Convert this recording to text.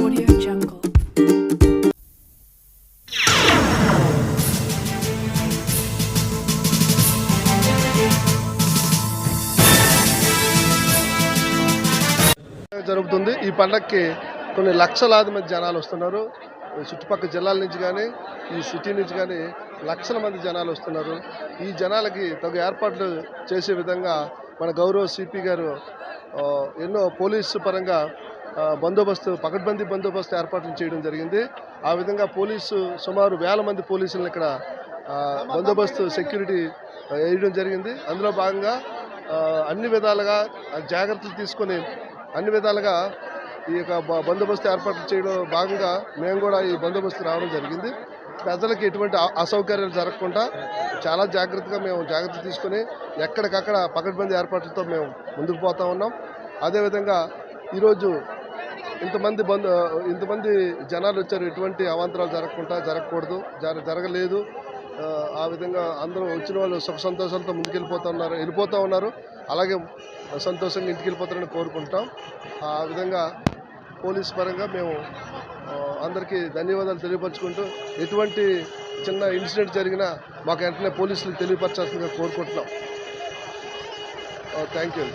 Audio Jungle. జరుగుతుంది. ఈ పండగకి కొన్ని లక్షలాది మంది జనాలు వస్తున్నారు. చుట్టుపక్కల జిల్లాల నుంచి కానీ ఈ సిటీ నుంచి కానీ లక్షల మంది జనాలు వస్తున్నారు. ఈ జనాలకి తగు ఏర్పాట్లు చేసే విధంగా మన గౌరవ సిపి గారు ఎన్నో పోలీసు పరంగా పకడ్బందీ బందోబస్తు ఏర్పాట్లు చేయడం జరిగింది. ఆ విధంగా సుమారు వేల మంది పోలీసులను ఇక్కడ బందోబస్తు సెక్యూరిటీ వేయడం జరిగింది. అందులో భాగంగా అన్ని విధాలుగా జాగ్రత్తలు తీసుకొని అన్ని విధాలుగా ఈ యొక్క బందోబస్తు ఏర్పాట్లు చేయడం భాగంగా మేము కూడా ఈ బందోబస్తుకు రావడం జరిగింది. ప్రజలకు ఎటువంటి అసౌకర్యాలు జరగకుండా చాలా జాగ్రత్తగా మేము జాగ్రత్త తీసుకొని ఎక్కడికక్కడ పకడ్బందీ ఏర్పాట్లతో మేము ముందుకు పోతా ఉన్నాం. అదేవిధంగా ఈరోజు ఇంతమంది జనాలు వచ్చారు. ఎటువంటి అవాంతరాలు జరగకూడదు, జరగలేదు. ఆ విధంగా అందరూ వచ్చిన వాళ్ళు సుఖ సంతోషాలతో వెళ్ళిపోతూ ఉన్నారు. అలాగే సంతోషంగా ఇంటికి వెళ్ళిపోతారని కోరుకుంటాం. ఆ విధంగా పోలీస్ పరంగా మేము అందరికీ ధన్యవాదాలు తెలియపరచుకుంటూ ఎటువంటి చిన్న ఇన్సిడెంట్ జరిగినా మాకు వెంటనే పోలీసులకు తెలియపరచాల్సిందిగా కోరుకుంటున్నాం. Thank you.